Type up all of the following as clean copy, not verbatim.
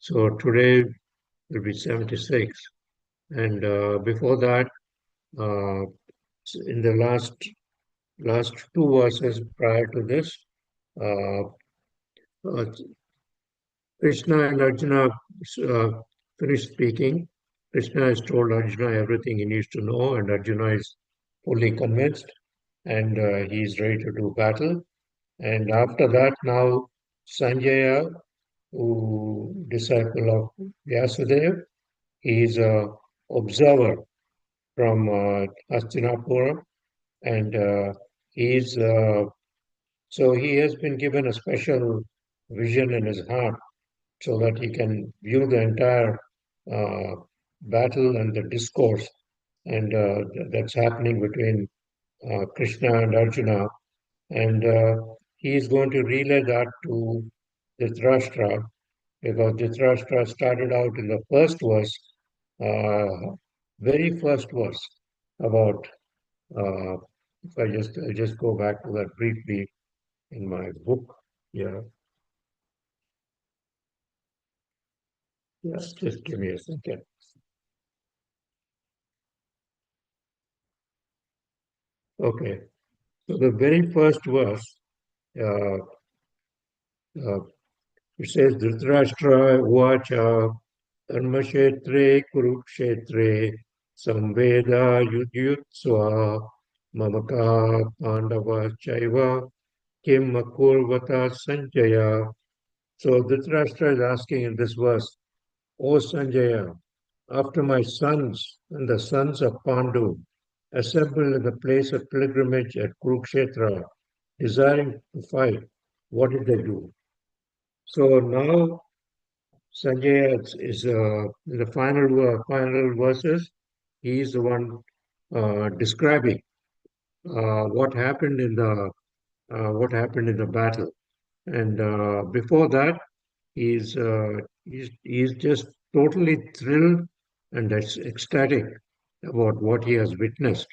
So today will be 76. And before that, uh, in the last two verses prior to this, uh, uh, Krishna and Arjuna uh, finished speaking. Krishna has told Arjuna everything he needs to know, and Arjuna is fully convinced, and he is ready to do battle. And after that, now Sanjaya, who disciple of Vyasudev, he is a observer from Hastinapura, and he's so he has been given a special vision in his heart so that he can view the entire uh, battle and the discourse and that's happening between Krishna and Arjuna, and he is going to relay that to Dhritarashtra because Dhritarashtra started out in the first verse, very first verse about. Uh, if I just go back to that briefly in my book, yeah, yes, just give me a second. Okay, so the very first verse, uh, uh, it says, Dhritarashtra Uvacha Dharmashetre Kurukshetre Samveda Yudyutsva Mamaka Pandava Chaiva Kim Akurvata Sanjaya. So Dhritarashtra is asking in this verse, O Sanjaya, after my sons and the sons of Pandu assembled in the place of pilgrimage at Kurukshetra, desiring to fight, what did they do? So now Sanjay is in the final verses. He is the one describing what happened in the battle, and before that, he's just totally thrilled and ecstatic about what he has witnessed,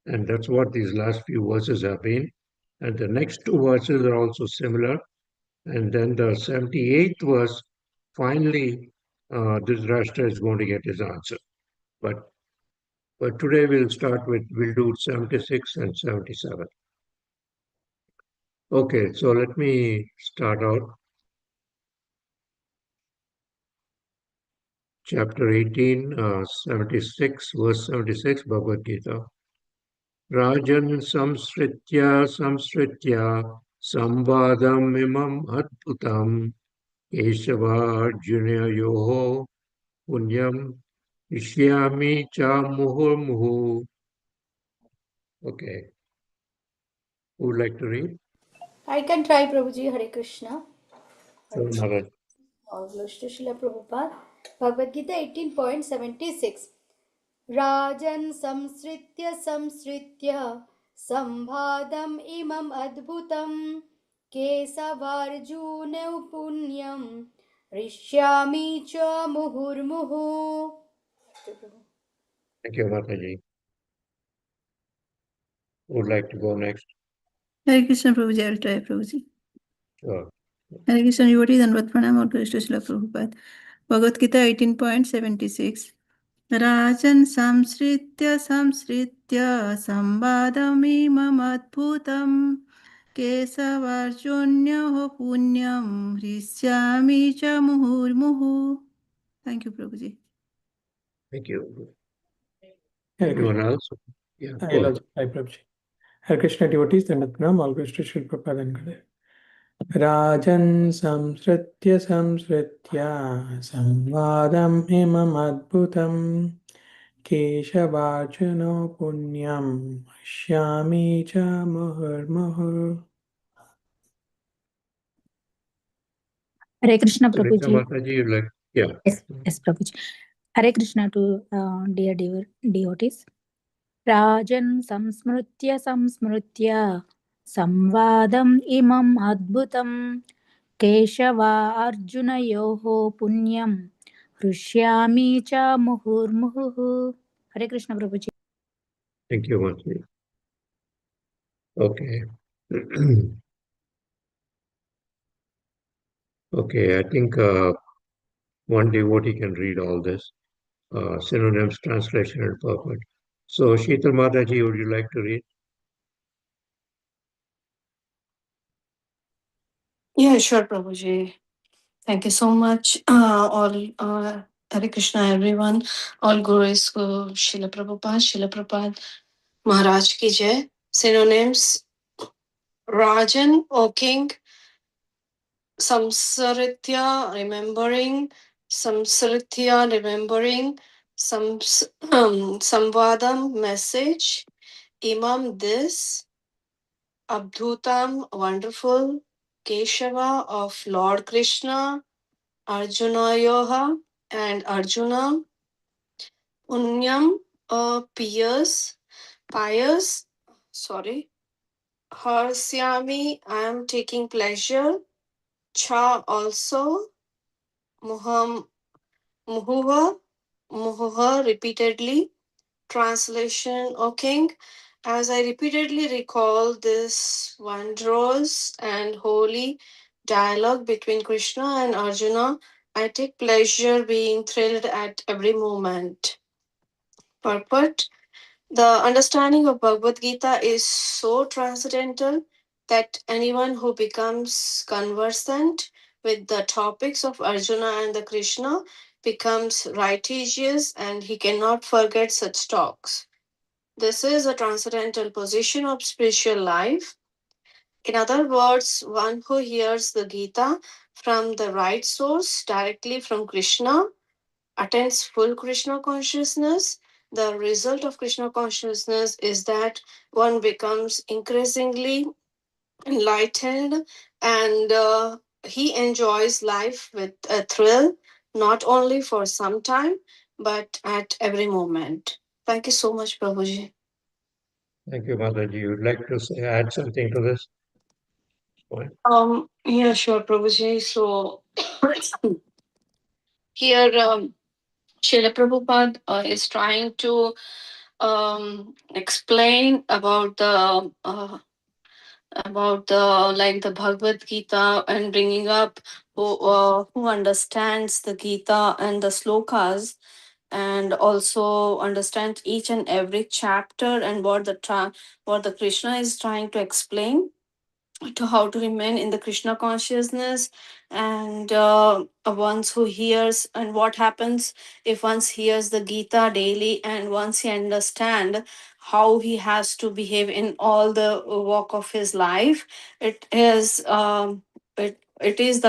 and that's what these last few verses have been. And the next two verses are also similar. And then the 78th verse, finally, Dhritarashtra is going to get his answer. But but today we'll do 76 and 77. Okay, so let me start out. Chapter 18, 76, verse 76, Bhagavad Gita. Rajan samsritya samvadam imam adbhutam Keshava Arjunayoho Punyam Ishyami cha muhurmuhu. Okay, who would like to read? I can try, Prabhuji. Hare Krishna. So, Maharaj. All glories to Srila Prabhupada. Bhagavad Gita 18.76. Rajan samsritya sambhadam imam adbhutam kesavarjuna punyam rishyami cha muhurmuhu. Thank you, Mataji. Who would like to go next? Hare Krishna Prabhuji, I will try Prabhuji. Sure. Hare Krishna devotees and Vat Pranam, all glories to Srila Prabhupada. Bhagavad Gita 18.76. Rajan samsritya sambadamimam adbhutam kesavarjunyaho punyam hrisyami cha muhurmuhu. Thank you, Prabhuji. Thank you. Hare Anyone Krishna. else? Yeah, I go. love Sai Prabhuji. Hare Krishna devotees and Pranam, all goes to Srila Prabhupada and Gurudev. Rajan samsritya samvadam imam adbhutam keshavarjuno punyam shyami cha muhurmuhu. Hare Krishna, Krishna Prabhuji. Mataji, you like, yeah. Yes, Prabhuji. Hare Krishna to dear devotees. Rajan samsmrutya samvadam imam adbhutam Keshava Arjunayoho punyam Hrishyami cha muhurmuhu. Hare Krishna, Prabhuji. Thank you, Mataji. Okay. Okay, I think one devotee can read all this, synonyms, translation, and purport. So, Sheetal Mataji, would you like to read? Yeah, sure, Prabhuji. Thank you so much. Hare Krishna, everyone. All Gurus, Srila Prabhupada Maharaj ki jai. Synonyms: Rajan, O king; Samsaritya, remembering; Samsaritya, remembering; Samvadam, message; Imam, this; Abdhutam, wonderful; Keshava, of Lord Krishna; Arjunayoha, and Arjuna; Punyam, pious, sorry; Harsyami, I am taking pleasure; Cha, also; Muham, Muhuha, Muhuha, repeatedly. Translation: O king, as I repeatedly recall this wondrous and holy dialogue between Krishna and Arjuna, I take pleasure being thrilled at every moment. Purport: the understanding of Bhagavad Gita is so transcendental that anyone who becomes conversant with the topics of Arjuna and the Krishna becomes righteous and he cannot forget such talks. This is a transcendental position of spiritual life. In other words, one who hears the Gita from the right source, directly from Krishna, attains full Krishna consciousness. The result of Krishna consciousness is that one becomes increasingly enlightened and he enjoys life with a thrill, not only for some time, but at every moment. Thank you so much, Prabhuji. Thank you, Mataji. You'd like to add something to this point? Yeah, sure, Prabhuji. So here, Srila Prabhupada is trying to explain about the like the Bhagavad Gita and bringing up who understands the Gita and the slokas and also understand each and every chapter and what the Krishna is trying to explain to how to remain in the Krishna consciousness and once who hears and what happens if once hears the Gita daily and once he understand how he has to behave in all the walk of his life. It is the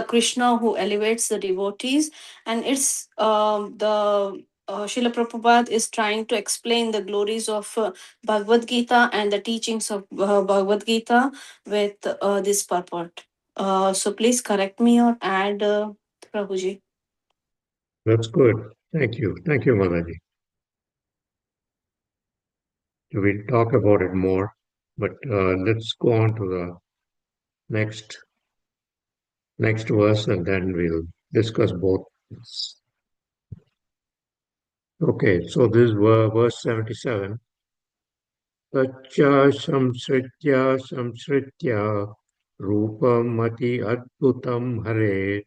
Krishna who elevates the devotees and it's the Srila Prabhupada is trying to explain the glories of Bhagavad Gita and the teachings of Bhagavad Gita with this purport. So please correct me or add, Prabhuji. That's good. Thank you. Thank you, Mataji. We'll talk about it more, but let's go on to the next verse and then we'll discuss both. Okay, so this is verse 77. Taccha samsritya rupamati adbhutam hare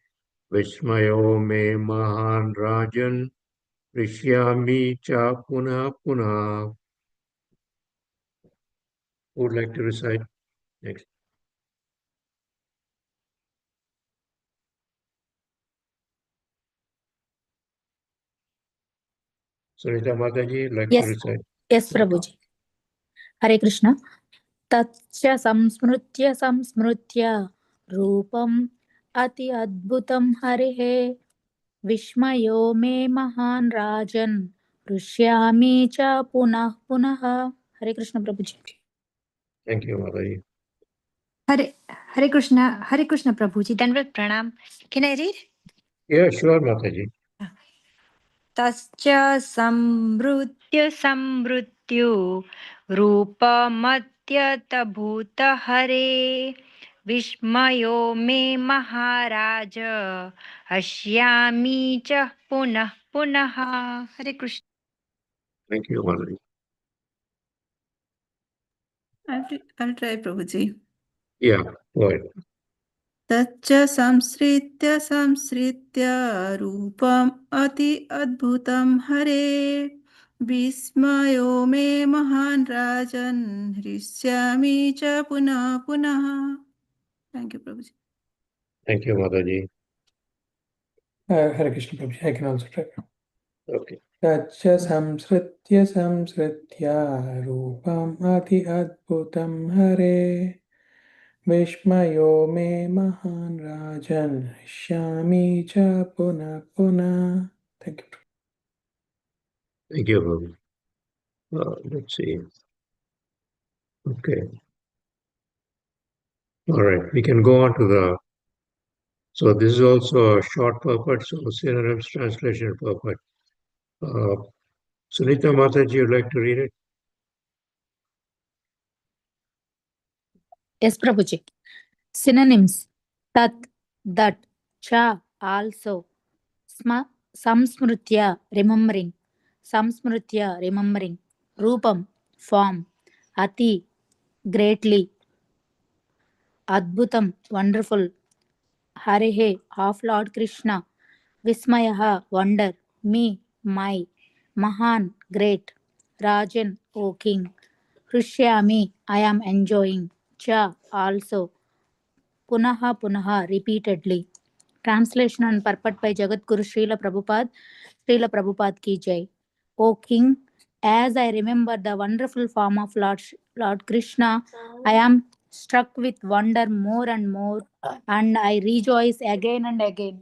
vismayo me mahan rajan rishyami cha punah punah. Who would like to recite next? Sunita Mataji, like to Yes, recite? yes, Prabhuji. Hare Krishna. Tatcha samsmritya samsmritya rupam ati adbhutam harihe Vishmayo me mahan rajan Rishyami cha punah punah. Hare Krishna Prabhuji. Thank you, Mataji. Hare, Hare Krishna Prabhuji. Danvat Pranam. Can I read? Yeah, sure, Mataji. Tascha sambrutya sambrutyu रूपमत्यत भूतहरे विस्मयो मे महाराज हश्यामि च पुनः पुनः. Hare Krishna. Thank you, Mataji. I'll try, Prabhuji. Yeah, go ahead. तच्च संसृत्य रूपम् अति अद्भुतं हरे विस्मयो मे महान् राजन् हृष्यामि च पुनः पुनः। थैंक यू प्रभु जी। Thank you, Mataji. Hare Krishna Prabhuji, I can also try. Okay. तच्च संसृत्य रूपम् अति अद्भुतं हरे विस्मयो मे महान् राजन् हृष्यामि च पुनः पुनः. Thank you. Thank you, Prabhu. Let's see. Okay. All right. We can go on to the. So this is also a short purport, so synonyms translation purport. Sunita Mataji, you'd like to read it? Yes, Prabhuji. Synonyms: tat, that, cha, also, samsmritya, remembering, samsmritya, remembering, rupam, form, ati, greatly, adbhutam, wonderful, harehe, of Lord Krishna, vismayaha, wonder, me, my, mahan, great, rajan, O king, hrishyami, I am enjoying, cha, also, punaha punaha, repeatedly. Translation and purport by Jagadguru Srila Prabhupada. Srila Prabhupada ki jai. O King, as I remember the wonderful form of Lord Krishna, I am struck with wonder more and more, and I rejoice again and again.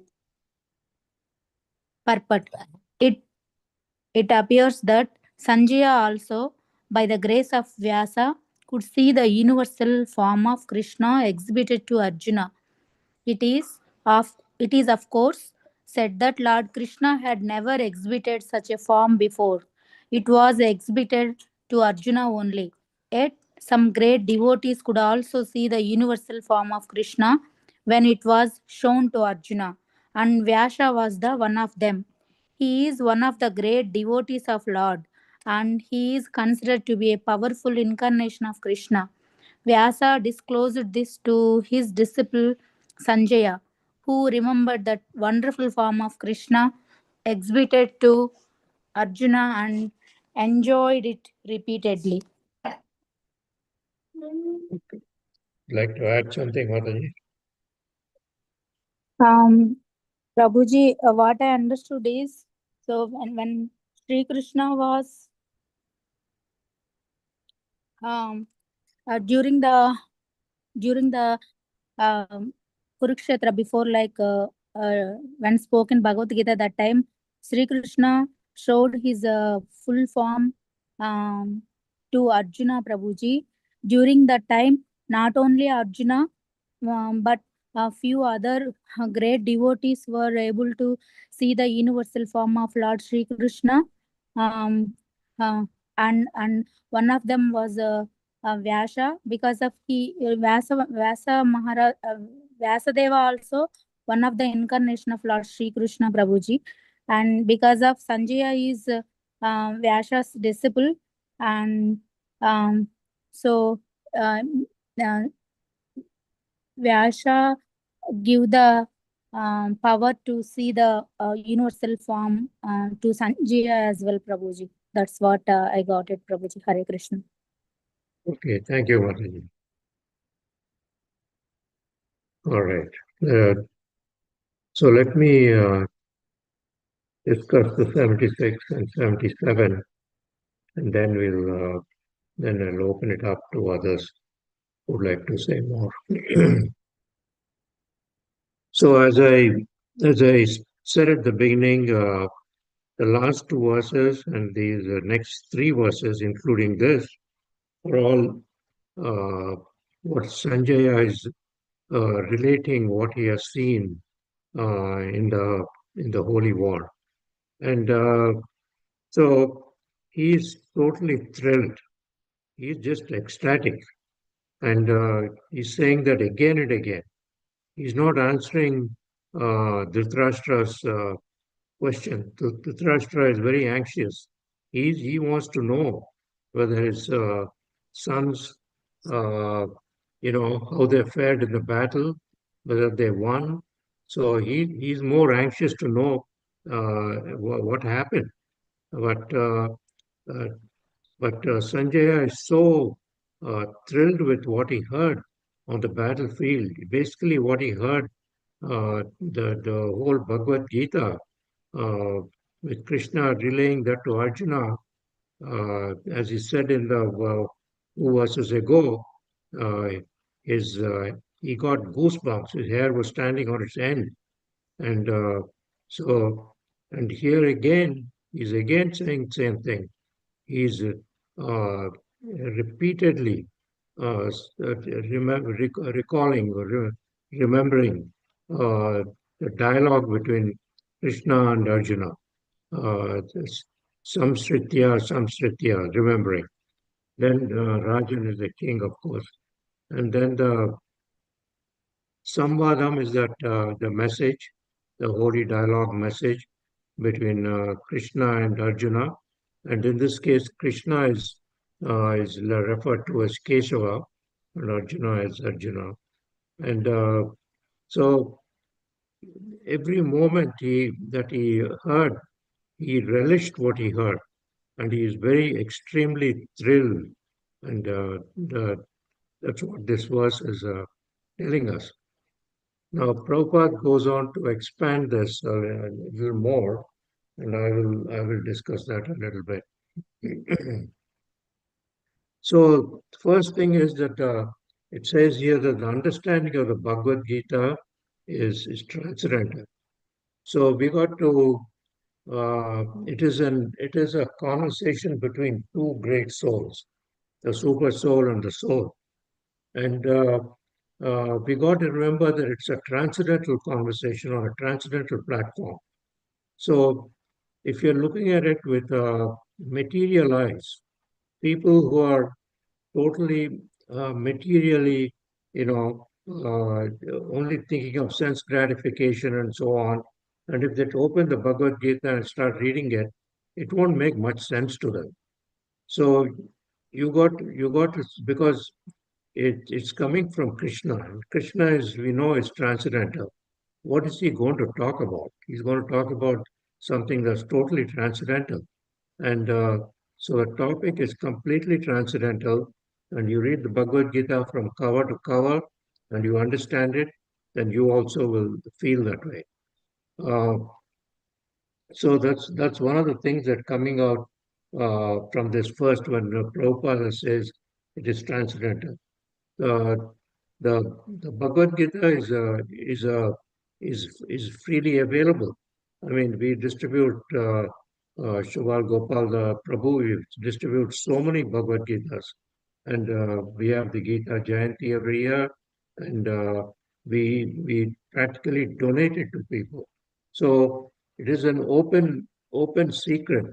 Purport. It appears that Sanjaya also, by the grace of Vyasa, could see the universal form of Krishna exhibited to Arjuna. It is of course said that Lord Krishna had never exhibited such a form before. It was exhibited to Arjuna only. Yet some great devotees could also see the universal form of Krishna when it was shown to Arjuna, and Vyasa was the one of them. He is one of the great devotees of Lord, and he is considered to be a powerful incarnation of Krishna. Vyasa disclosed this to his disciple Sanjaya, who remembered that wonderful form of Krishna exhibited to Arjuna and enjoyed it repeatedly. Like to add something, Mataji? Prabhuji, what I understood is, so when Sri Krishna was um, during the Kurukshetra, before when spoken Bhagavad Gita, that time Sri Krishna showed his full form um, to Arjuna Prabhuji. During that time, not only Arjuna, but a few other great devotees were able to see the universal form of Lord Sri Krishna. Um, uh, and one of them was Vyasa, because of Vyasa Maharaj, Vyasadeva also one of the incarnation of Lord Sri Krishna Prabhuji, and because of Sanjaya is Vyasa's disciple, and so uh, uh, Vyasa give the power to see the universal form to Sanjaya as well, Prabhuji. That's what I got it, Prabhuji. Hare Krishna. Okay, thank you, Mataji. All right. So let me discuss the 76 and 77, and then I'll open it up to others who would like to say more. So as I said at the beginning, the last two verses and these next three verses, including this, are all what Sanjaya is relating what he has seen in the holy war, and so he's totally thrilled. He's just ecstatic, and he's saying that again and again. He's not answering Dhritarashtra's question. Dhritarashtra is very anxious. He wants to know whether his sons, how they fared in the battle, whether they won. So he's more anxious to know what happened. But uh, Sanjaya is so thrilled with what he heard on the battlefield. Basically, what he heard, the whole Bhagavad Gita, uh, with Krishna relaying that to Arjuna, as he said in the two verses ago, uh, his he got goosebumps. His hair was standing on its end, and so and here again, he's again saying same thing. He's repeatedly recalling or remembering the dialogue between Krishna and Arjuna. This Samsritya, remembering. Then Rajan is the king, of course. And then the Samvadam is that the message, the holy dialogue message between Krishna and Arjuna. And in this case, Krishna is referred to as Kesava and Arjuna as Arjuna. And so every moment that he heard, he relished what he heard, and he is very extremely thrilled. And that's what this verse is telling us. Now, Prabhupada goes on to expand this a little more, and I will discuss that a little bit. So, first thing is that it says here that the understanding of the Bhagavad Gita is transcendental. So we got to it is a conversation between two great souls, the super soul and the soul. And we got to remember that it's a transcendental conversation on a transcendental platform. So if you're looking at it with material eyes, people who are totally materially, only thinking of sense gratification and so on, and if they open the Bhagavad Gita and start reading it, it won't make much sense to them. So you got to, because it's coming from Krishna. And Krishna is, we know, is transcendental. What is he going to talk about? He's going to talk about something that's totally transcendental. And so the topic is completely transcendental. And you read the Bhagavad Gita from cover to cover and you understand it, then you also will feel that way. Uh, so that's one of the things that coming out from this first when Prabhupada says it is transcendental. Uh, the Bhagavad Gita is freely available. I mean, we distribute Shubal Gopal the Prabhu. We distribute so many Bhagavad Gitas, and we have the Gita Jayanti every year, and we practically donate it to people. So it is an open secret,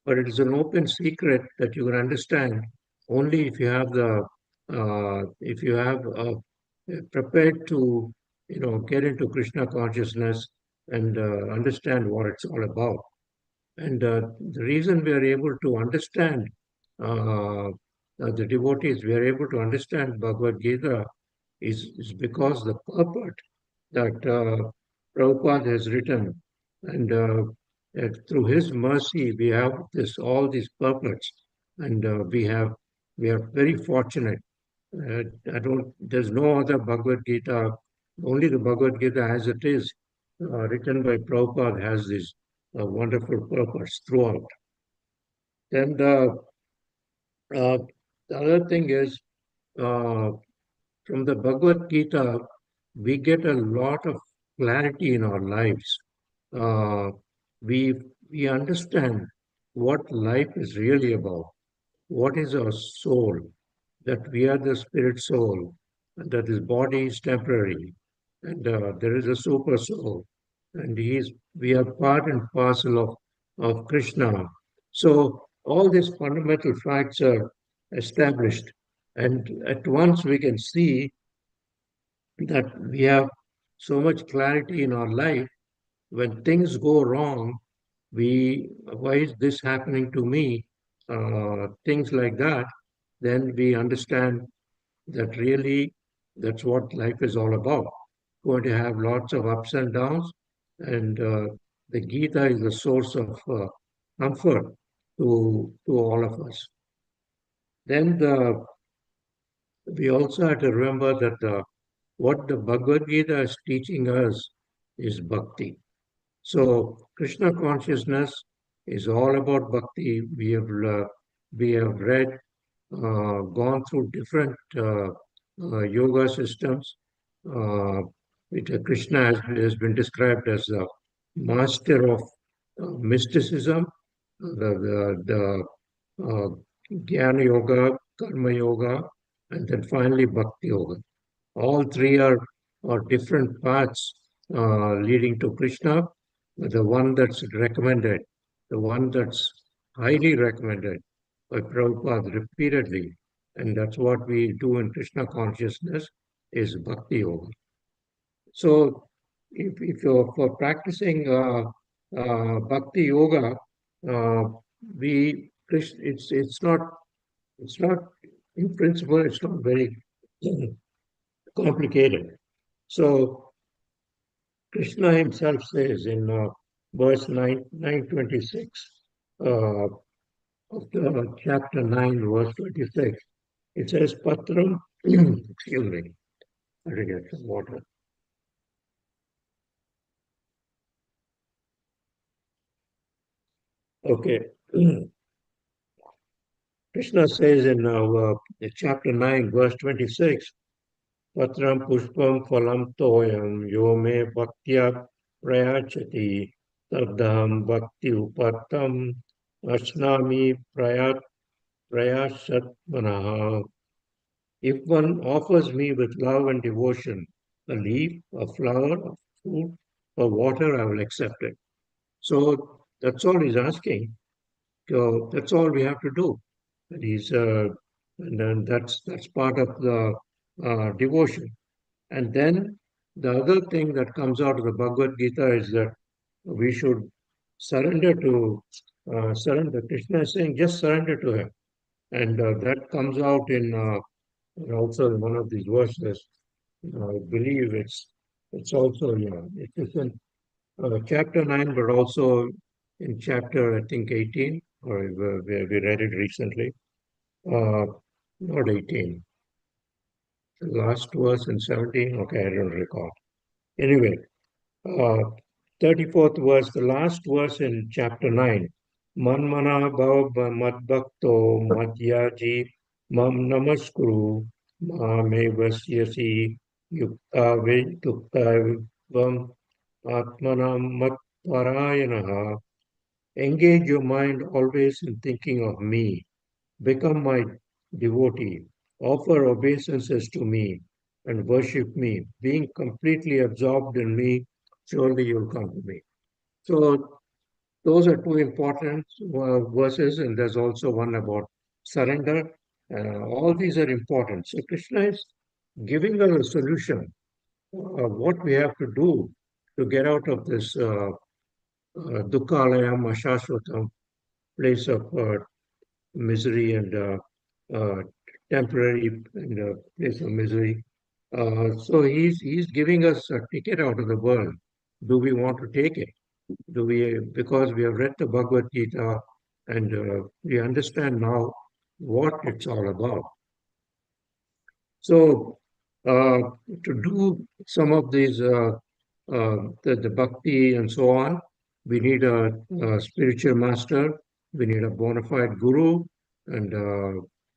but it is an open secret that you can understand only if you have the if you have prepared to get into Krishna consciousness and understand what it's all about. And the reason we are able to understand the devotees, we are able to understand Bhagavad Gita is because the purport that Prabhupada has written, and through his mercy we have all these purports, and we are very fortunate. There's no other Bhagavad Gita, only the Bhagavad Gita as it is, written by Prabhupada, has these wonderful purpose throughout. Then uh, the other thing is, uh, from the Bhagavad Gita, we get a lot of clarity in our lives. Uh, we, we understand what life is really about. What is our soul? That we are the spirit soul, and that this body is temporary, and there is a super soul, and we are part and parcel of Krishna. So all these fundamental facts are established, and at once we can see that we have so much clarity in our life. When things go wrong, why is this happening to me? Things like that, then we understand that really that's what life is all about. going to have lots of ups and downs, and the Gita is the source of comfort to all of us. Then we also have to remember that what the Bhagavad Gita is teaching us is bhakti. So Krishna consciousness is all about bhakti. We have read, gone through different yoga systems. Which Krishna has been described as the master of mysticism, the Jnana Yoga, Karma Yoga, and then finally Bhakti Yoga. All three are different paths leading to Krishna. But the one that's recommended, the one that's highly recommended by Prabhupada repeatedly, and that's what we do in Krishna consciousness, is Bhakti Yoga. So, if you're for practicing Bhakti Yoga, uh, it's not in principle, it's not very complicated. So Krishna himself says in verse 926 of the chapter 9, verse 26, it says, Patram, excuse me, I have to get some water. Okay. Krishna says in chapter 9, verse 26, Patram pushpam phalam toyam yo me bhaktya prayachati tadham bhakti upattam asnami prayasat manaha. If one offers me with love and devotion a leaf, a flower, a fruit, or water, I will accept it. So that's all he's asking. So that's all we have to do. And and then that's part of the devotion. And then the other thing that comes out of the Bhagavad Gita is that we should surrender. Krishna is saying, just surrender to him. And that comes out in also in one of these verses. I believe it's also, it's in chapter 9, but also in chapter, I think, 18, or we read it recently. Not 18. The last verse in 17, okay, I don't recall. Anyway, 34th verse, the last verse in chapter 9. Manmana bhav madbhakto madhyaji mam namaskuru mame vasyasi yukta vam atmanam matparayanaha. Engage your mind always in thinking of me. Become my devotee. Offer obeisances to me and worship me. Being completely absorbed in me, surely you'll come to me. So those are two important verses, and there's also one about surrender. All these are important. So Krishna is giving us a solution of what we have to do to get out of this dukkhalayam ashashvatam place of misery and uh, temporary and place of misery. So he's giving us a ticket out of the world. Do we want to take it? Do we, because we have read the Bhagavad Gita and we understand now what it's all about. So to do some of these, the bhakti and so on, we need a spiritual master, we need a bona fide guru, and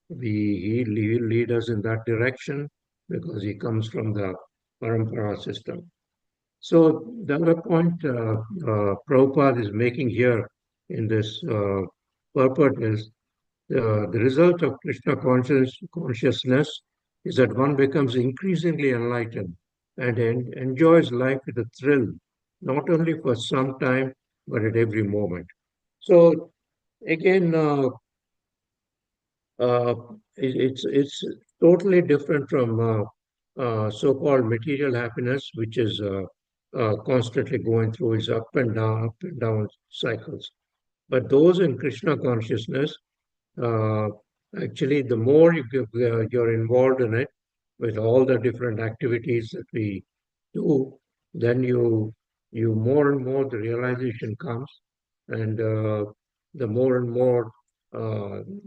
he'll lead us in that direction because he comes from the parampara system. So the other point Prabhupada is making here in this purport is the result of Krishna consciousness is that one becomes increasingly enlightened and enjoys life with a thrill, not only for some time, but at every moment. So again, uh, it's totally different from so-called material happiness, which is constantly going through its up and down cycles. But those in Krishna consciousness, uh, actually, the more you're involved in it, with all the different activities that we do, then you more and more the realization comes, and the more and more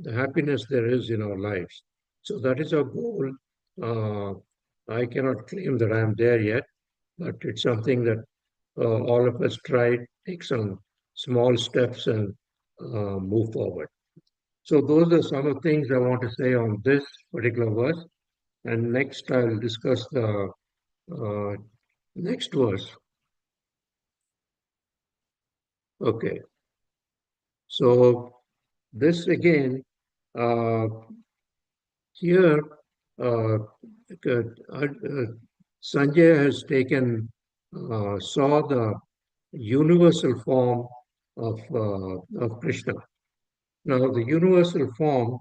the happiness there is in our lives. So that is our goal. Uh, I cannot claim that I am there yet, but it's something that all of us try, take some small steps and move forward. So those are some of the things I want to say on this particular verse. And next, I'll discuss the uh, next verse. Okay. So this again, uh, here, Sanjay has saw the universal form of Krishna. Now, the universal form,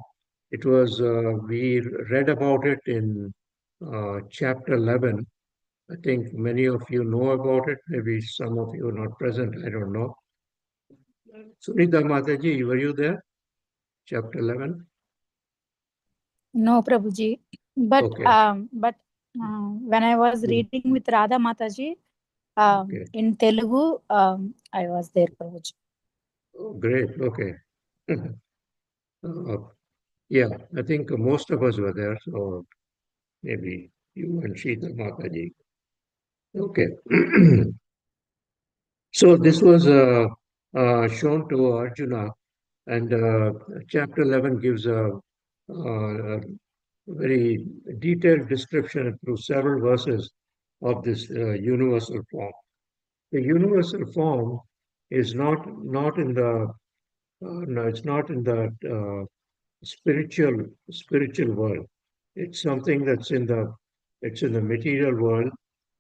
we read about it in chapter 11. I think many of you know about it. Maybe some of you are not present. I don't know. Sunita Mataji, were you there? Chapter 11? No, Prabhuji. But Okay. when I was Mm, reading with Radha Mataji okay. in Telugu, I was there, Prabhuji. Oh, great. Okay. Uh, yeah, I think most of us were there. So maybe you and Shita Mataji. Okay. So this was shown to Arjuna, and chapter 11 gives a very detailed description through several verses of this universal form. The universal form is not in the no, it's not in the spiritual world. It's something that's in the material world.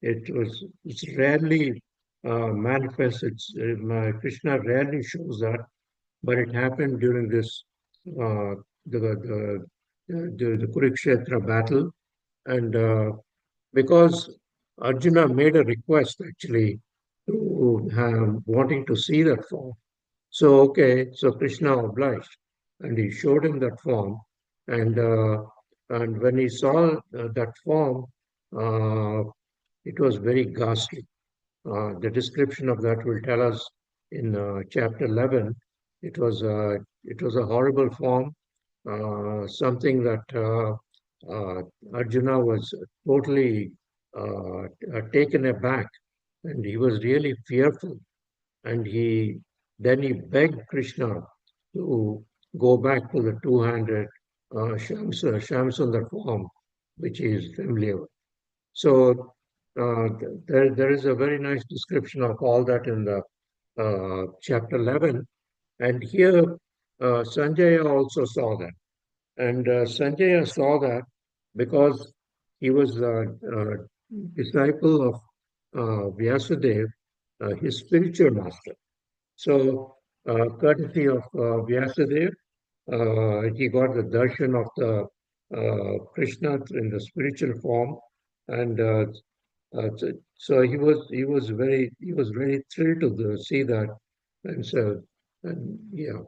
It's rarely manifests. Krishna rarely shows that, but it happened during this the Kurukshetra battle, and because Arjuna made a request actually to wanting to see that form. So okay, so Krishna obliged, and he showed him that form, and when he saw that form, uh, it was very ghastly. The description of that will tell us in chapter 11. It was a horrible form, something that Arjuna was totally taken aback, and he was really fearful. And he begged Krishna to go back to the two-handed Shamsundar form, which he is familiar with. So there is a very nice description of all that in the chapter 11. And here Sanjaya also saw that. And Sanjaya saw that because he was a disciple of Vyasadeva, his spiritual master. So, courtesy of Vyasadeva, he got the darshan of the Krishna in the spiritual form, and so he was very thrilled to see that, and so and yeah.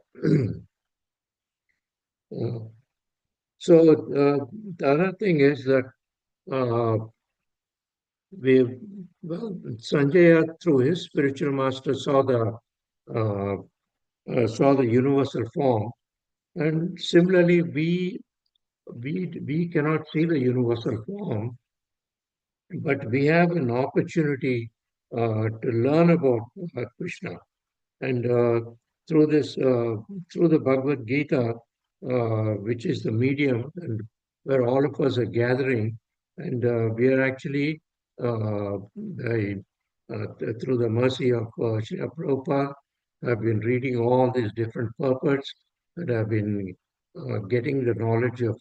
uh, so the other thing is that uh, we well Sanjaya through his spiritual master uh, saw the universal form. And similarly, we cannot see the universal form, but we have an opportunity to learn about Krishna. And through the Bhagavad Gita, which is the medium, and where all of us are gathering, and we are actually through the mercy of Srila Prabhupada, have been reading all these different purports and have been getting the knowledge of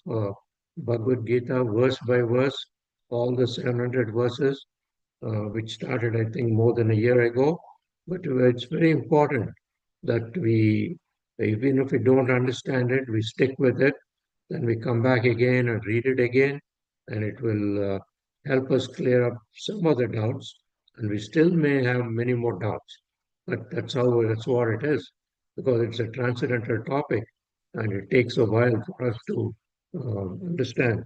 Bhagavad Gita verse by verse, all the 700 verses, which started, I think, more than a year ago. But it's very important that even if we don't understand it, we stick with it. Then we come back again and read it again, and it will help us clear up some of the doubts. And we still may have many more doubts, but that's what it is, because it's a transcendental topic, and it takes a while for us to understand.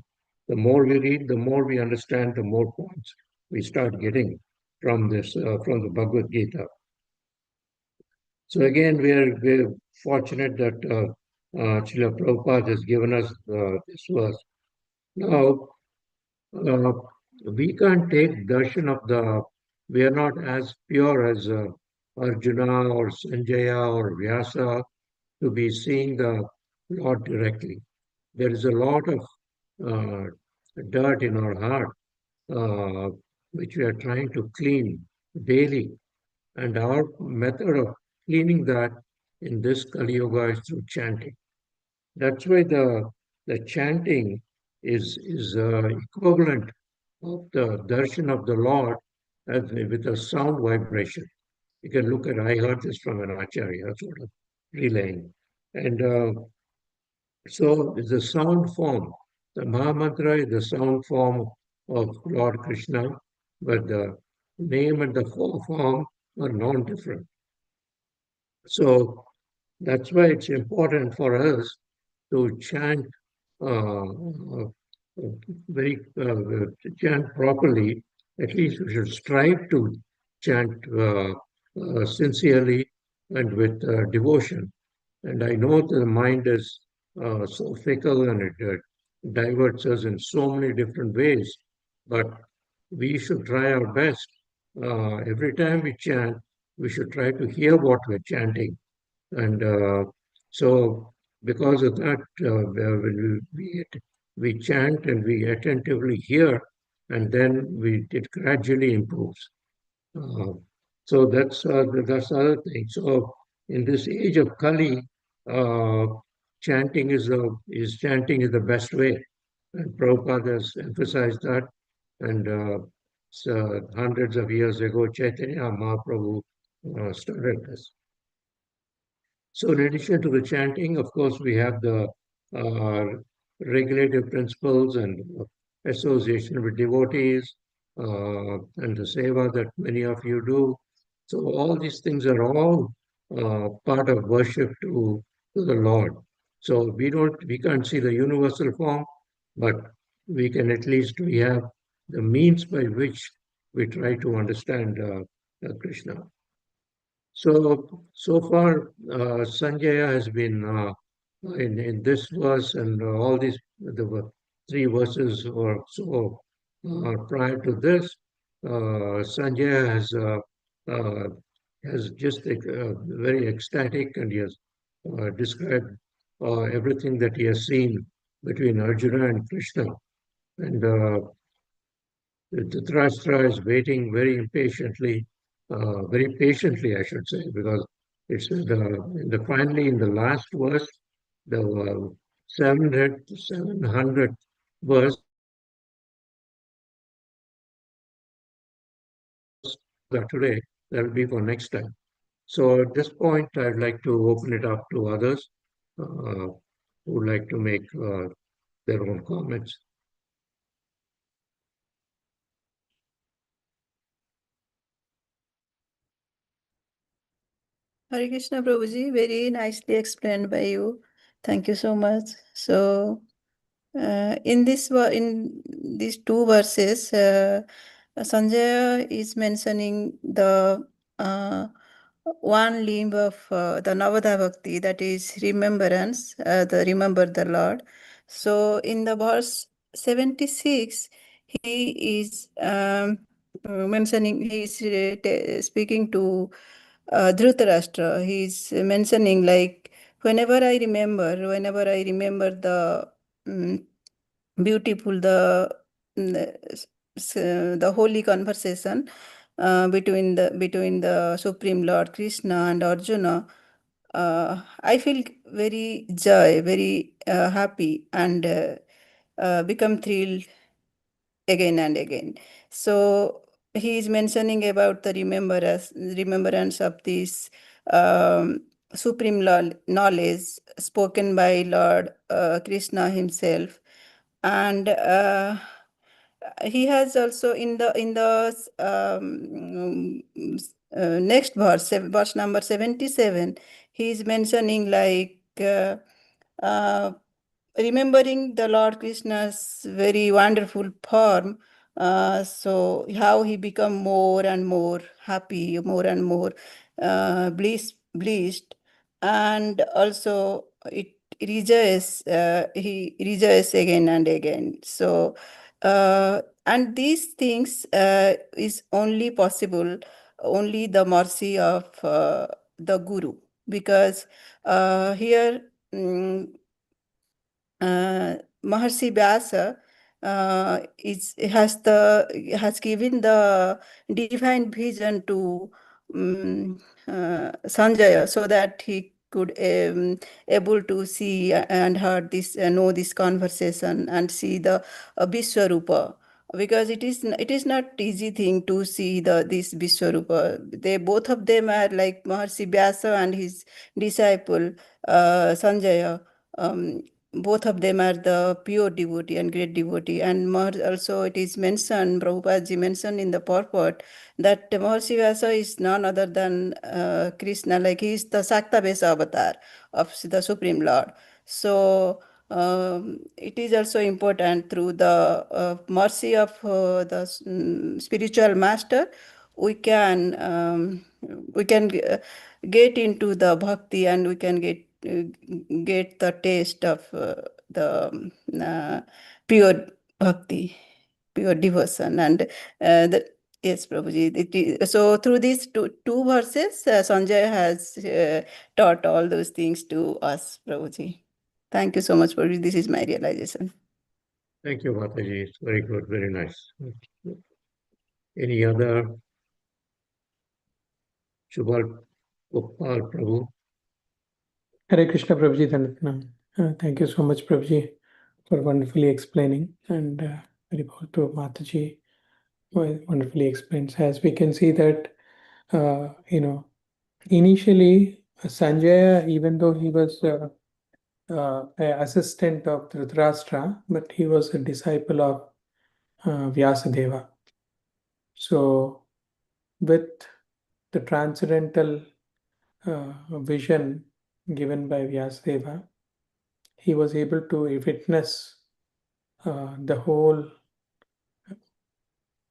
The more we read, the more we understand, the more points we start getting. from the Bhagavad Gita. So again, we're fortunate that Srila Prabhupada has given us this verse. Now, uh, we can't take darshan of we are not as pure as Arjuna or Sanjaya or Vyasa to be seeing the Lord directly. There is a lot of uh, dirt in our heart, which we are trying to clean daily. And our method of cleaning that in this Kali Yuga is through chanting. That's why the chanting is equivalent of the darshan of the Lord with a sound vibration. You can look at, I heard this from an acharya, sort of relaying. And so it's the sound form. The Mahamantra is the sound form of Lord Krishna, but the name and the form are non-different. So that's why it's important for us to chant uh, uh, to chant properly. At least we should strive to chant sincerely and with devotion. And I know that the mind is so fickle and it diverts us in so many different ways, but we should try our best. Every time we chant, we should try to hear what we're chanting. And so, because of that, when we chant and we attentively hear, and then it gradually improves. Uh, so that's the other thing. So in this age of Kali, uh, chanting is the best way, and Prabhupada has emphasized that. And so hundreds of years ago, Chaitanya Mahaprabhu started this. So in addition to the chanting, of course, we have the uh, regulative principles and association with devotees and the seva that many of you do. So all these things are all part of worship to the Lord. So we can't see the universal form, but we have the means by which we try to understand Krishna. So far, Sanjaya has been in this verse and all these three verses or so prior to this. Sanjaya uh, has just very ecstatic, and he has described everything that he has seen between Arjuna and Krishna. And Dhritarashtra is waiting very patiently, I should say, because it's finally in the last verse, the 700th verse, that today, that will be for next time. So at this point, I'd like to open it up to others who would like to make their own comments. Hare Krishna Prabhuji, very nicely explained by you. Thank you so much. So, in these two verses, Sanjaya is mentioning the one limb of the Navadha Bhakti, that is remembrance, the remember the Lord. So, in the verse 76, he is he is speaking to Dhritarashtra. He's mentioning like, whenever I remember the beautiful, the holy conversation between the Supreme Lord Krishna and Arjuna, I feel very joy, very happy, and become thrilled again and again. So he is mentioning about the remembrance of this supreme knowledge spoken by Lord Krishna himself, and he has also in the next verse, verse number 77, he is mentioning like uh, remembering the Lord Krishna's very wonderful form So how he become more and more happy, more and more blessed, and also it he rejoices again and again. So and these things is only possible, only the mercy of the Guru, because here Maharshi Vyasa has given the divine vision to Sanjaya, so that he could able to see and heard this, know this conversation and see the Vishwarupa, because it is not easy thing to see this Vishwarupa. They both of them are like Maharshi Vyasa and his disciple Sanjaya. Both of them are the pure devotee and great devotee. And also it is mentioned, Prabhupada ji mentioned in the purport, that Maharshi Vyasa is none other than Krishna, like he is the Saktabesa avatar of the Supreme Lord. So it is also important, through the mercy of the spiritual master, we can get into the bhakti, and we can get the taste of the pure bhakti, pure devotion. And yes, Prabhuji. So through these two verses, Sanjay has taught all those things to us, Prabhuji. Thank you so much, Prabhuji. This is my realization. Thank you, Mataji. It's very good, very nice. Any other? Subal Gopal Prabhu. Hare Krishna, Prabhuji. Thank you so much, Prabhuji, for wonderfully explaining, and very well to Mataji, who wonderfully explains. As we can see that, initially Sanjaya, even though he was an assistant of Dhritarashtra, but he was a disciple of Vyasadeva. So, with the transcendental vision given by Vyasadeva, he was able to witness the whole,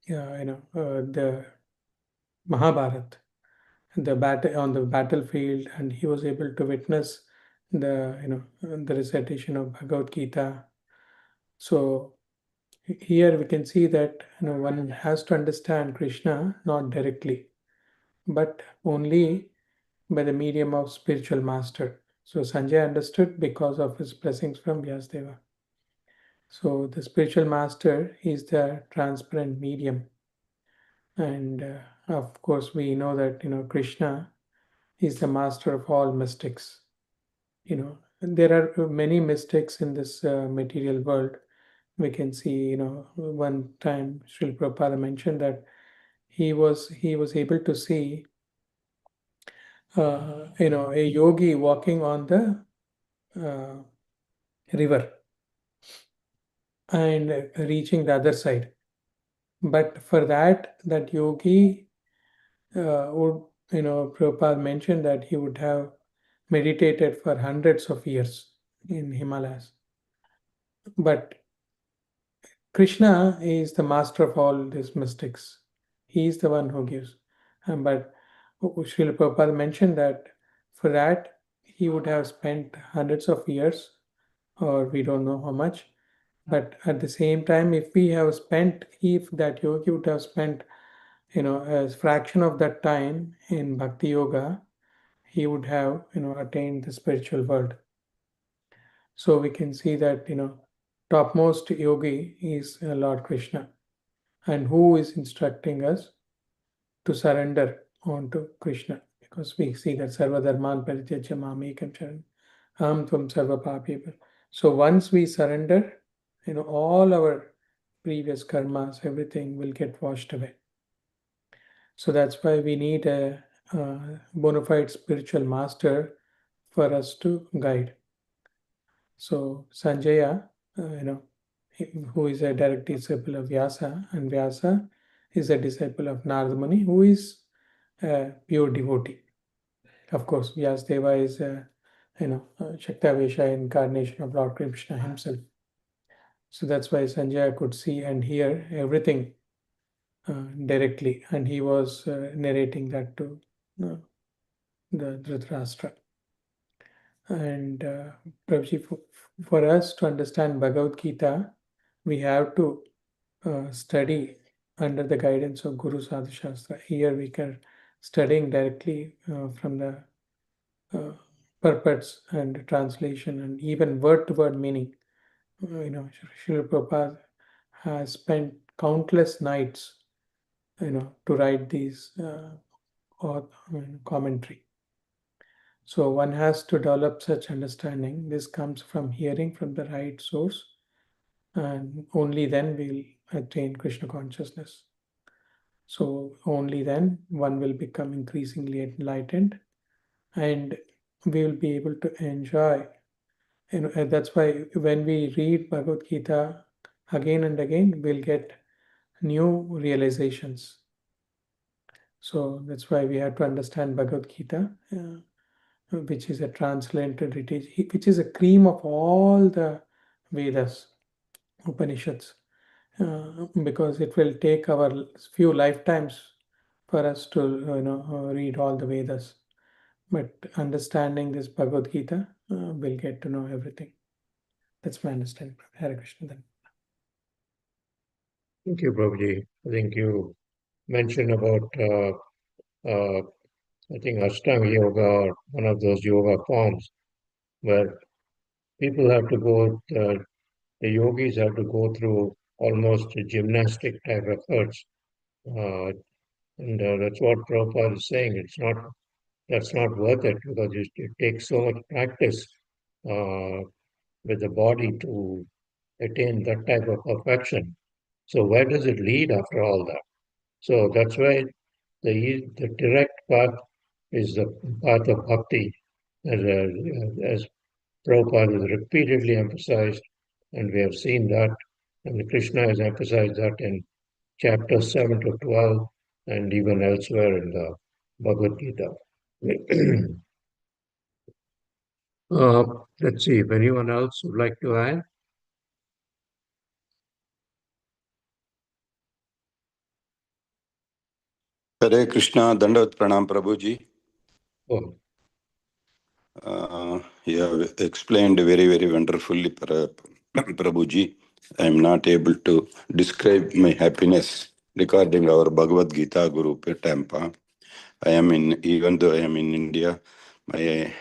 the Mahabharata, the battle on the battlefield, and he was able to witness the recitation of Bhagavad Gita. So here we can see that one has to understand Krishna not directly, but only by the medium of spiritual master. So Sanjay understood because of his blessings from Vyasadeva. So the spiritual master is the transparent medium, and of course we know that Krishna is the master of all mystics. There are many mystics in this material world. We can see, one time Srila Prabhupada mentioned that he was able to see a yogi walking on the uh, river and reaching the other side. But for that yogi would, Prabhupada mentioned that he would have meditated for hundreds of years in Himalayas. But Krishna is the master of all these mystics. He is the one who gives. But Srila Prabhupada mentioned that for that he would have spent hundreds of years, or we don't know how much. But at the same time, if that yogi would have spent, a fraction of that time in Bhakti Yoga, he would have, attained the spiritual world. So we can see that, topmost yogi is Lord Krishna, and who is instructing us to surrender onto Krishna, because we see that Sarva Dharman Parityajya Mamekam Charan Aham Tvam Sarva Papeva. So once we surrender, all our previous karmas, everything will get washed away. So that's why we need a bona fide spiritual master for us to guide. So Sanjaya, who is a direct disciple of Vyasa, and Vyasa is a disciple of Narada Muni, who is a pure devotee. Of course, Vyasadeva is a Shaktavesha incarnation of Lord Krishna himself. So that's why Sanjaya could see and hear everything directly, and he was narrating that to uh, the Dhritarashtra. And Prabhuji, for us to understand Bhagavad Gita, we have to study under the guidance of Guru Sadhu Shastra. Here we can studying directly from the purports and translation and even word-to-word meaning. Srila Prabhupada has spent countless nights, to write these commentary. So one has to develop such understanding. This comes from hearing from the right source, and only then we'll attain Krishna consciousness. So only then one will become increasingly enlightened, and we will be able to enjoy. And that's why when we read Bhagavad Gita again and again, we'll get new realizations. So that's why we have to understand Bhagavad Gita, which is a translated treatise, which is a cream of all the Vedas, Upanishads, because it will take our few lifetimes for us to read all the Vedas. But understanding this Bhagavad Gita, we'll get to know everything. That's my understanding. Hare Krishna then. Thank you, Prabhuji. I think you mentioned about, I think Ashtanga Yoga, or one of those yoga forms, where people have to go, the yogis have to go through almost a gymnastic type efforts. And that's what Prabhupada is saying. That's not worth it, because it takes so much practice uh, with the body to attain that type of perfection. So where does it lead after all that? So that's why the direct path is the path of bhakti, as Prabhupada has repeatedly emphasized, and we have seen that, and Krishna has emphasized that in chapters 7 to 12, and even elsewhere in the Bhagavad Gita. Let's see if anyone else would like to add. Hare Krishna, Dandavat Pranam Prabhuji. Oh, You have explained very, very wonderfully, Prabhuji. I am not able to describe my happiness regarding our Bhagavad Gita group at Tampa. Even though I am in India, my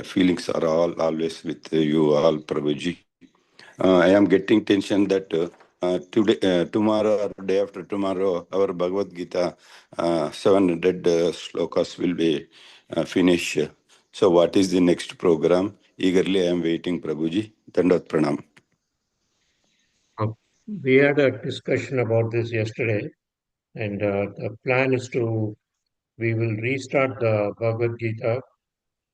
feelings are all always with you all, Prabhuji. I am getting tension that today, tomorrow or day after tomorrow, our Bhagavad Gita 700 slokas will be finished. So what is the next program? Eagerly I am waiting, Prabhuji. Dandat Pranam. we had a discussion about this yesterday, and the plan is we will restart the Bhagavad Gita.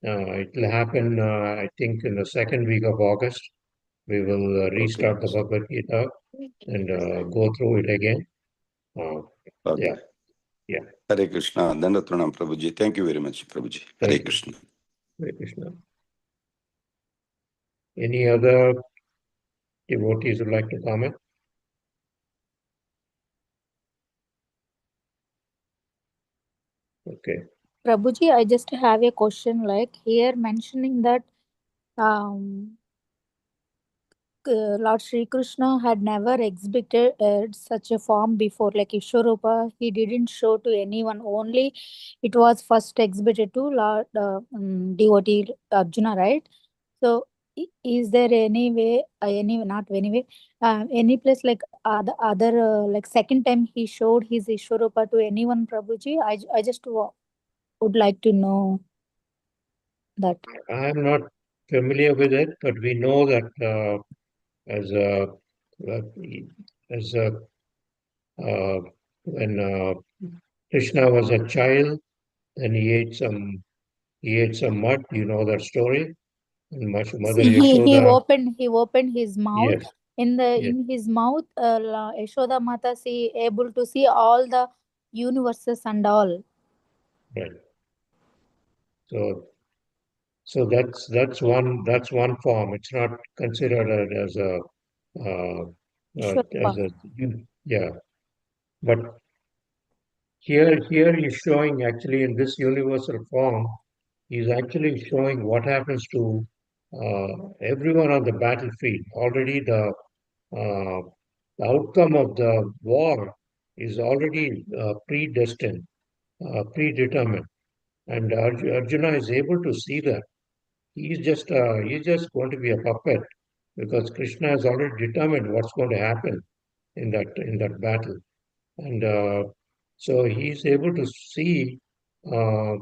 It will happen, I think, in the second week of August. We will Okay. restart the Bhagavad Gita and go through it again. Okay. Yeah, yeah. Hare Krishna. Dandat Pranam, Prabhuji. Thank you very much, Prabhuji. Hare Thank you. Krishna. Hare Krishna. Any other devotees would like to comment? Okay. Prabhuji, I just have a question. Like here mentioning that um, Lord Sri Krishna had never exhibited such a form before, like Ishwarupa. He didn't show to anyone. Only it was first exhibited to Lord devotee Arjuna, right? So, is there any way, any not any way, any place like other like second time he showed his Ishwarupa to anyone, Prabhuji? I just would like to know that. I'm not familiar with it, but we know that as a uh, as a when Krishna was a child, then he ate some mud. You know that story. And Mother Yashoda, He opened his mouth. yes, yes, In his mouth, Yashoda Mata able to see all the universes and all. right. So that's one form. It's not considered as a as Vishwarupa. yeah. But here he's showing actually in this universal form, he's actually showing what happens to everyone on the battlefield. Already uh, the outcome of the war is already predestined, predetermined, and Arjuna is able to see that. He's just going to be a puppet because Krishna has already determined what's going to happen in that battle, and so he's able to see uh,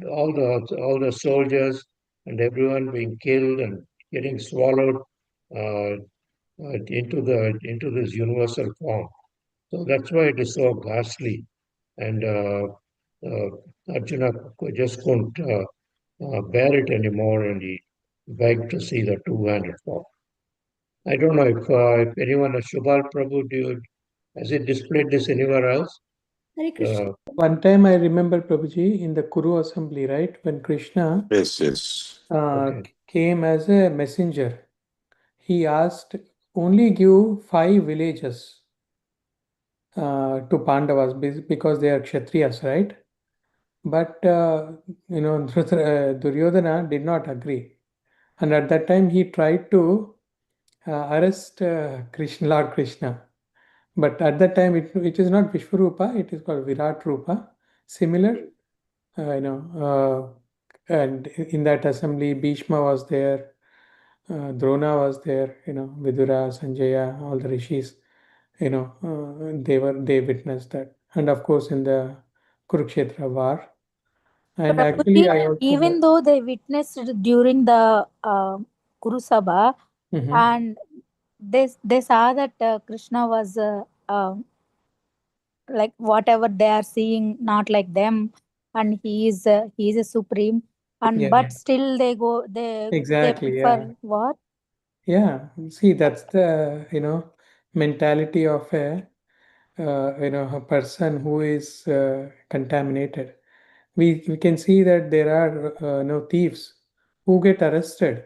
all the soldiers and everyone being killed and getting swallowed uh, into this universal form. So that's why it is so ghastly, and uh, Arjuna just couldn't bear it anymore, and he begged to see the two-handed form. I don't know if anyone, Shubhal Prabhu, has it displayed this anywhere else? Hare Krishna. One time I remember Prabhuji in the Kuru assembly, right, when Krishna Yes. Okay. came as a messenger, he asked only give 5 villages to Pandavas because they are Kshatriyas, right? But Duryodhana did not agree, and at that time he tried to arrest Lord Krishna. But at that time, it is not Vishwarupa, it is called Virat Rupa. Similar, and in that assembly, Bhishma was there, Drona was there, Vidura, Sanjaya, all the rishis, they witnessed that. And of course, in the Kurukshetra war. And actually, Prabhuji, I also even though they witnessed during the Kuru Sabha, Mhm. and they saw that Krishna was like whatever they are seeing, not like them, and he is a supreme, and Yeah, but still they exactly. went Yeah. for war. Yeah. See, that's the, mentality of a person who is contaminated. We can see that there are no thieves who get arrested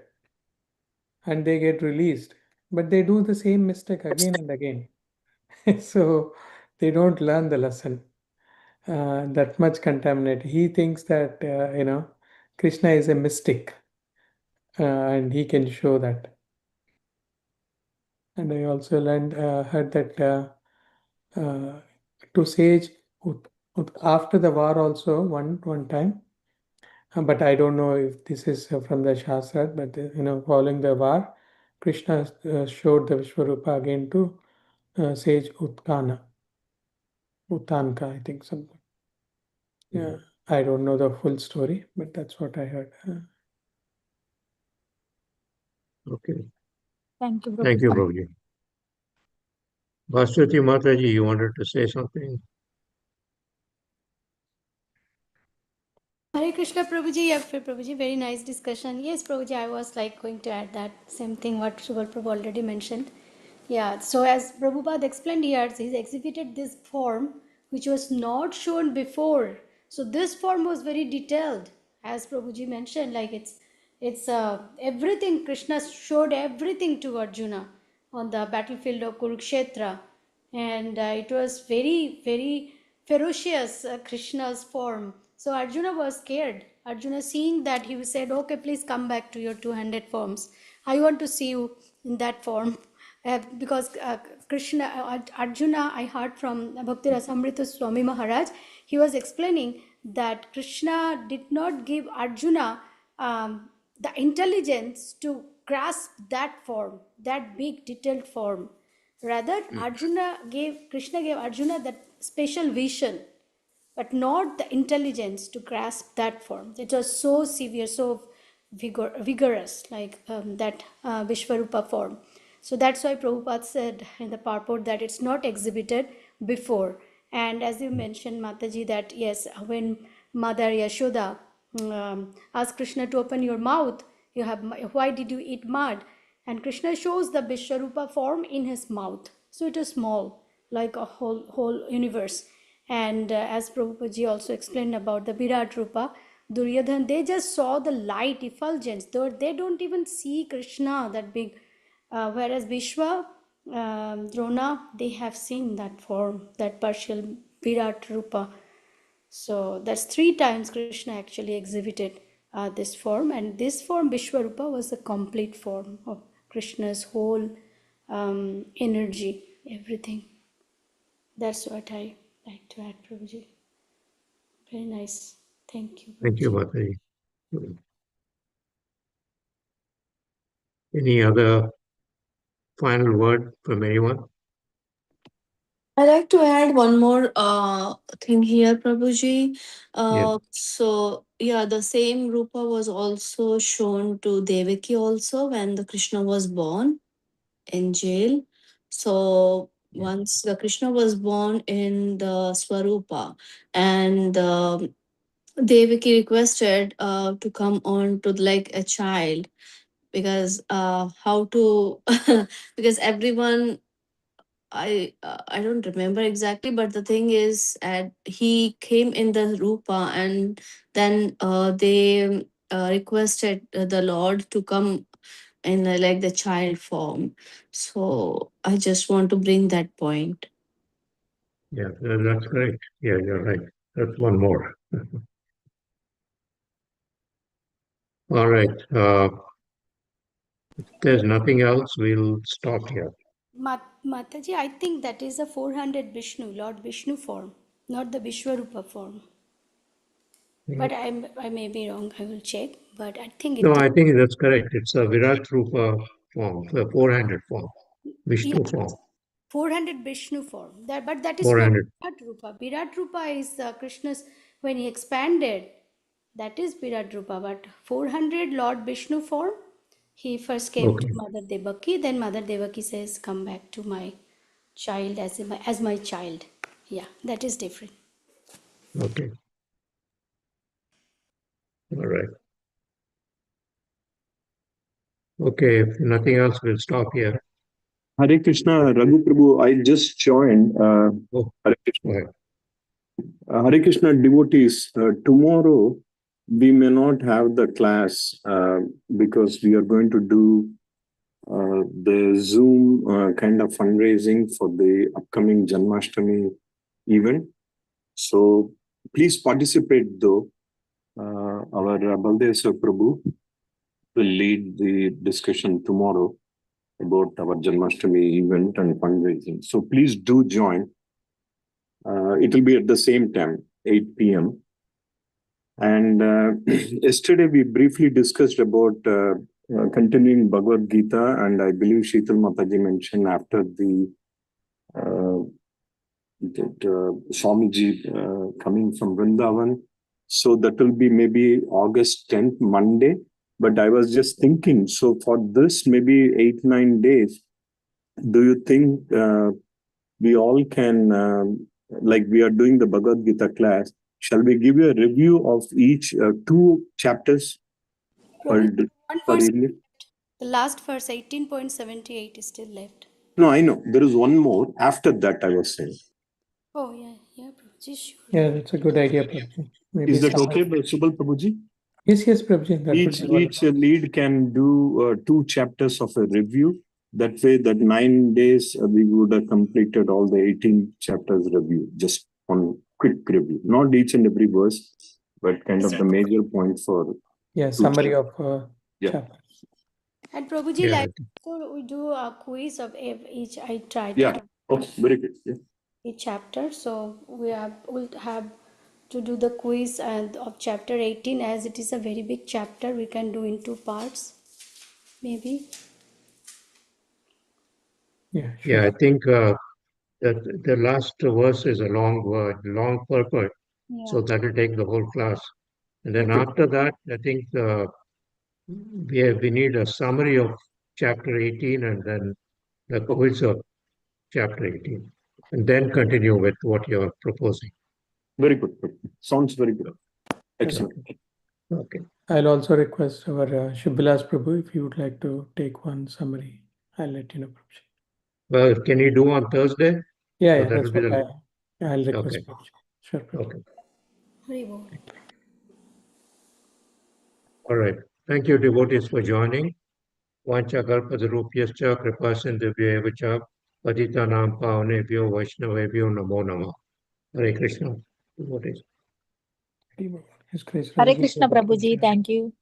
and they get released, but they do the same mistake again and again. So they don't learn the lesson. That much contaminated. He thinks that Krishna is a mystic, and he can show that. And I also heard that to sage after the war also one time. But I don't know if this is from the Shastra, but following the war, Krishna showed the Vishwarupa again to sage Uttanka, I think something. Yeah, I don't know the full story, but that's what I heard. Okay. Thank you, Thank you, Prabhuji. Prabhuji. Bhaswati Mataji, you wanted to say something? Hare Krishna Prabhuji, yeah, Prabhuji, very nice discussion. Yes, Prabhuji, I was like going to add that same thing what Subal Prabhu already mentioned. Yeah, so as Prabhupada explained here, he's exhibited this form which was not shown before. So this form was very detailed, as Prabhuji mentioned, like it's everything. Krishna showed everything to Arjuna on the battlefield of Kurukshetra, and it was very very ferocious, Krishna's form. So Arjuna was scared. Arjuna, seeing that, he said, okay, please come back to your two-handed forms. I want to see you in that form. Because Krishna, Arjuna, I heard from Bhakti Rasamrita Swami Maharaj, he was explaining that Krishna did not give Arjuna the intelligence to grasp that form, that big detailed form. Rather, Krishna gave Arjuna that special vision, but not the intelligence to grasp that form. It was so severe, so vigorous, like that Vishwarupa form. So that's why Prabhupada said in the purport that it's not exhibited before. And as you mentioned, Mataji, that yes, when Mother Yashoda asked Krishna to open your mouth, why did you eat mud? And Krishna shows the Vishwarupa form in his mouth. So it is small, like a whole universe. And as Prabhupada also explained about the Virat Rupa, Duryodhan, they just saw the light effulgence. They don't even see Krishna, that big Whereas Vishwa, Drona, they have seen that form, that partial Virat Rupa. So that's 3 times Krishna actually exhibited this form, and this form Vishwarupa was the complete form of Krishna's whole energy, everything. That's what I like to add, Prabhuji. Very nice. Thank you, Thank you, Prabhuji. Mataji. Any other final word from anyone? I'd like to add one more thing here, Prabhuji. Yes. So yeah, the same Rupa was also shown to Devaki also when the Krishna was born in jail. So Yeah. once the Krishna was born in the Swarupa, and Devaki requested to come on to like a child, because how to because everyone, I don't remember exactly, but the thing is, he came in the Rupa, and then they requested the Lord to come in like the child form. So I just want to bring that point. Yeah, that's correct. Yeah, you're right. That's one more. All right. If there's nothing else, we'll stop here. Mataji, I think that is a 400 Vishnu, Lord Vishnu form, not the Vishwarupa form. But I may be wrong, I will check. But I think No, it, I think that's correct. It's a Virat Rupa form, the 400 form, yeah, Vishnu form, 400 Vishnu form. But that is not 400. Virat Rupa. Virat Rupa is Krishna's, when he expanded, that is Virat Rupa. But 400 Lord Vishnu form, he first came to Okay, Mother Devaki. Then Mother Devaki says, come back to my child as my child. Yeah, that is different. okay. All right. Okay, if nothing else, we'll stop here. Hare Krishna, Raghu Prabhu, I just joined. Oh, Hare go Krishna, ahead. Hare Krishna devotees, tomorrow we may not have the class because we are going to do the Zoom kind of fundraising for the upcoming Janmashtami event. So please participate though. Our Baldev Sir Prabhu will lead the discussion tomorrow about our Janmashtami event and fundraising. So please do join. It will be at the same time, 8 p.m. And yesterday we briefly discussed about continuing Bhagavad Gita, and I believe Sheetal Mataji mentioned after the Swamiji coming from Vrindavan. So that will be maybe August 10th, Monday. But I was just thinking, so for this maybe 8-9 days, do you think we all can, like we are doing the Bhagavad Gita class, shall we give you a review of each 2 chapters per, Prabhu, one per verse, evening? the last verse, 18.78 is still left. No, I know. There is one more. After that, I was saying. Oh, yeah, Prabhuji, sure. Yeah, that's a good idea, Prabhuji. Maybe Is that some. okay, Subal Prabhuji? Yes, Prabhuji. That would be Each lead can do 2 chapters of a review. That way, that 9 days we would have completed all the 18 chapters review. Just one quick review, not each and every verse, but kind of the major points for summary of yeah. chapter. And Prabhuji, Yeah, like, so we do a quiz of each. I tried Yeah. to Oh, very good. Yeah. each chapter. So we'll have to do the quiz and of chapter 18, as it is a very big chapter. We can do in 2 parts, maybe. Yeah, yeah. sure. I think that the last verse is a long word, long purport. Yeah. So that will take the whole class. And then Okay. after that, I think we need a summary of chapter 18 and then the quiz of chapter 18. And then continue with what you're proposing. Very good. Sounds very good. Excellent. Okay. I'll also request our Shubhalas Prabhu if you would like to take one summary. I'll let you know, Prabhuji. Well, can you do on Thursday? Yeah, So that that's will be what I'll request, okay. Prabhuji. Sure, Prabhuji. Okay. Very well. All right. Thank you, devotees, for joining. वाञ्छाकल्पतरुभ्यश्च कृपासिन्धुभ्यो एव च पतितानां पावनेभ्यो वैष्णवेभ्यो नमो नमः. Hare Krishna. Devotees. His Grace Hare Prabhuji, Krishna, Prabhu Prabhuji. Krishna. Thank you.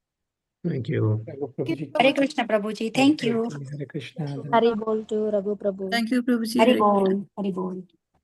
Thank you. Raghu Prabhuji. Hare Krishna Prabhuji. Thank you. Hare Krishna. Hari Bol to Raghu Prabhu. Thank you, Prabhuji. Hare Hare Krishna. Bol. Hare Bol.